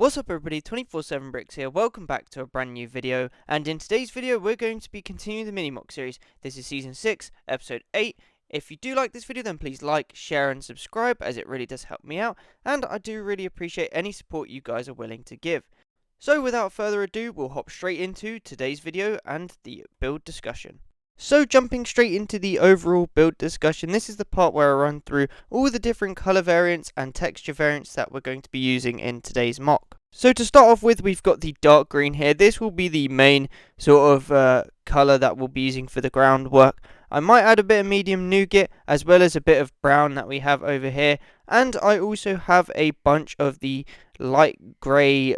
What's up everybody, 24/7 Bricks here, welcome back to a brand new video, and in today's video we're going to be continuing the Mini Moc series. This is Season 6, Episode 8. If you do like this video then please like, share and subscribe as it really does help me out, and I do really appreciate any support you guys are willing to give. So without further ado, we'll hop straight into today's video and the build discussion. So jumping straight into the overall build discussion, this is the part where I run through all the different color variants and texture variants that we're going to be using in today's mock. So to start off with, we've got the dark green here. This will be the main sort of color that we'll be using for the groundwork. I might add a bit of medium nougat as well as a bit of brown that we have over here, and I also have a bunch of the light grey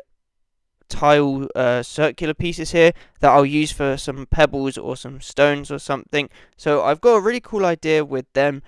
tile circular pieces here that I'll use for some pebbles or some stones or something. So I've got a really cool idea with them.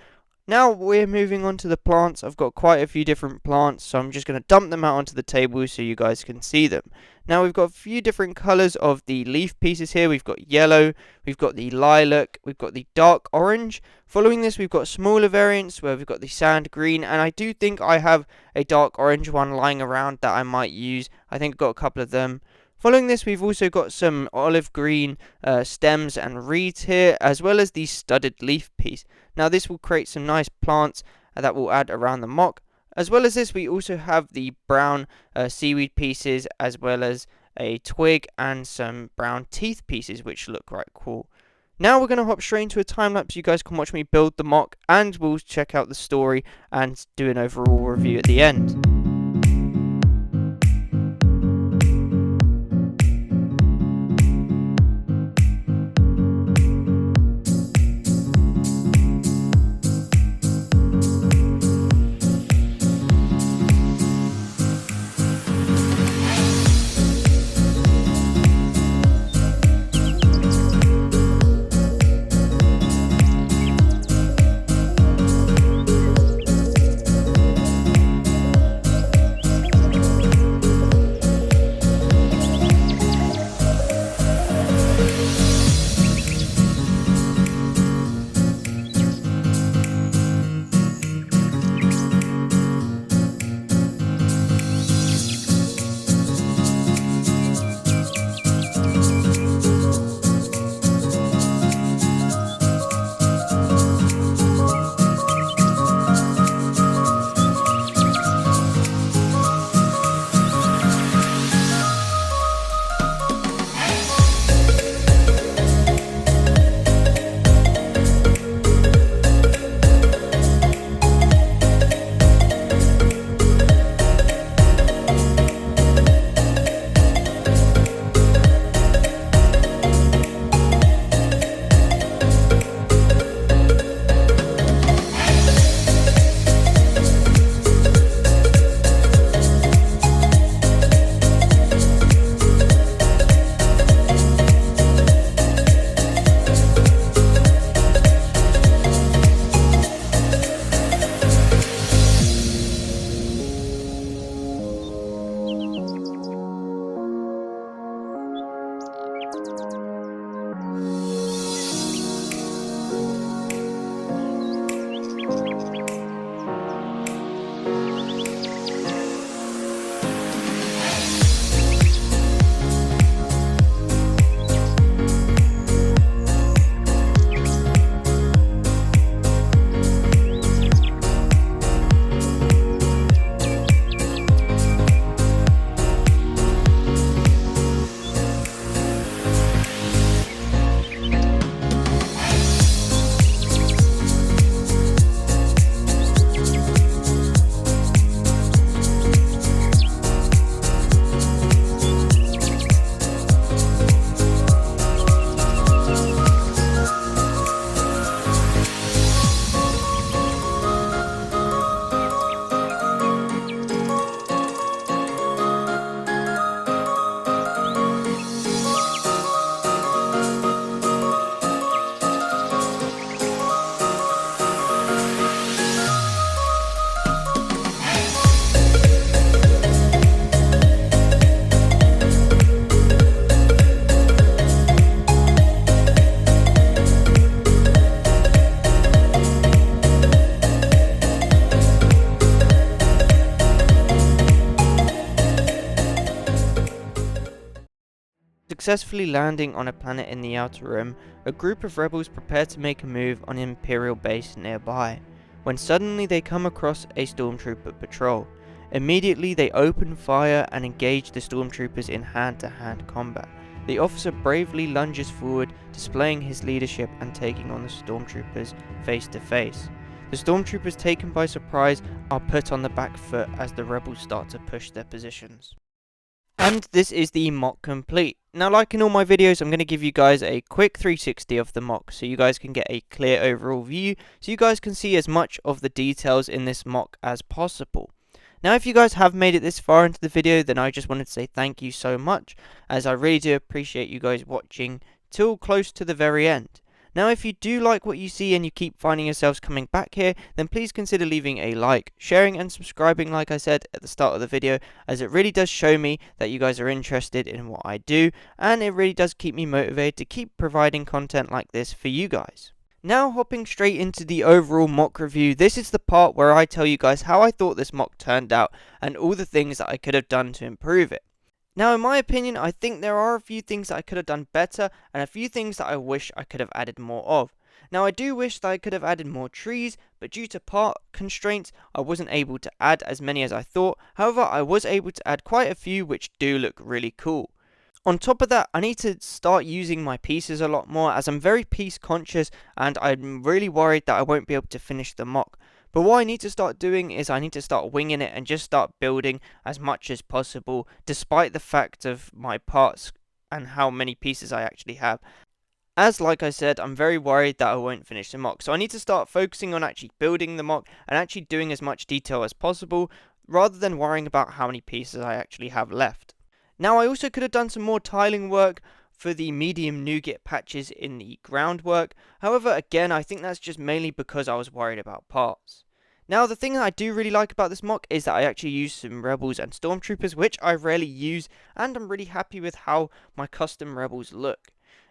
Now we're moving on to the plants. I've got quite a few different plants, so I'm just going to dump them out onto the table so you guys can see them. Now we've got a few different colours of the leaf pieces here. We've got yellow, we've got the lilac, we've got the dark orange. Following this we've got smaller variants where we've got the sand green, and I do think I have a dark orange one lying around that I might use. I think I've got a couple of them. Following this we've also got some olive green stems and reeds here, as well as the studded leaf piece. Now this will create some nice plants that we'll add around the mock. As well as this we also have the brown seaweed pieces, as well as a twig and some brown teeth pieces which look quite cool. Now we're going to hop straight into a time lapse. You guys can watch me build the mock and we'll check out the story and do an overall review at the end. Successfully landing on a planet in the Outer Rim, a group of rebels prepare to make a move on an Imperial base nearby, when suddenly they come across a Stormtrooper patrol. Immediately they open fire and engage the Stormtroopers in hand-to-hand combat. The officer bravely lunges forward, displaying his leadership and taking on the Stormtroopers face to face. The Stormtroopers, taken by surprise, are put on the back foot as the rebels start to push their positions. And this is the mock complete. Now, like in all my videos, I'm going to give you guys a quick 360 of the mock so you guys can get a clear overall view, so you guys can see as much of the details in this mock as possible. Now, if you guys have made it this far into the video, then I just wanted to say thank you so much, as I really do appreciate you guys watching till close to the very end. Now, if you do like what you see and you keep finding yourselves coming back here, then please consider leaving a like, sharing and subscribing like I said at the start of the video, as it really does show me that you guys are interested in what I do, and it really does keep me motivated to keep providing content like this for you guys. Now, hopping straight into the overall mock review, this is the part where I tell you guys how I thought this mock turned out and all the things that I could have done to improve it. Now, in my opinion, I think there are a few things that I could have done better, and a few things that I wish I could have added more of. Now, I do wish that I could have added more trees, but due to part constraints, I wasn't able to add as many as I thought. However, I was able to add quite a few which do look really cool. On top of that, I need to start using my pieces a lot more, as I'm very piece conscious, and I'm really worried that I won't be able to finish the mock. But what I need to start doing is I need to start winging it and just start building as much as possible, despite the fact of my parts and how many pieces I actually have. As like I said, I'm very worried that I won't finish the mock, so I need to start focusing on actually building the mock and actually doing as much detail as possible, rather than worrying about how many pieces I actually have left. Now, I also could have done some more tiling work for the medium nougat patches in the groundwork. However, again, I think that's just mainly because I was worried about parts. Now, the thing that I do really like about this mock is that I actually use some rebels and stormtroopers, which I rarely use, and I'm really happy with how my custom rebels look.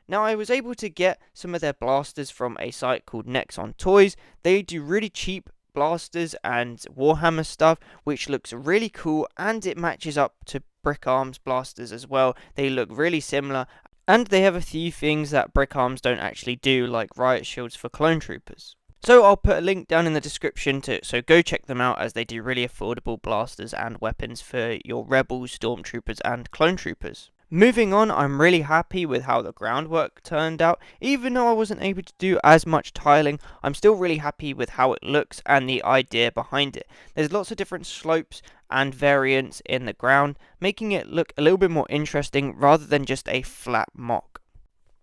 Now, I was able to get some of their blasters from a site called Nexotoys. They do really cheap blasters and Warhammer stuff, which looks really cool, and it matches up to Brick Arms blasters as well. They look really similar, and they have a few things that Brick Arms don't actually do, like riot shields for clone troopers. So I'll put a link down in the description so go check them out, as they do really affordable blasters and weapons for your rebels, stormtroopers and clone troopers. Moving on, I'm really happy with how the groundwork turned out. Even though I wasn't able to do as much tiling, I'm still really happy with how it looks and the idea behind it. There's lots of different slopes and variants in the ground, making it look a little bit more interesting rather than just a flat mock.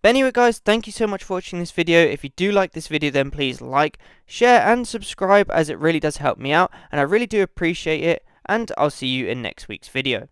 But anyway guys, thank you so much for watching this video. If you do like this video, then please like, share and subscribe, as it really does help me out and I really do appreciate it, and I'll see you in next week's video.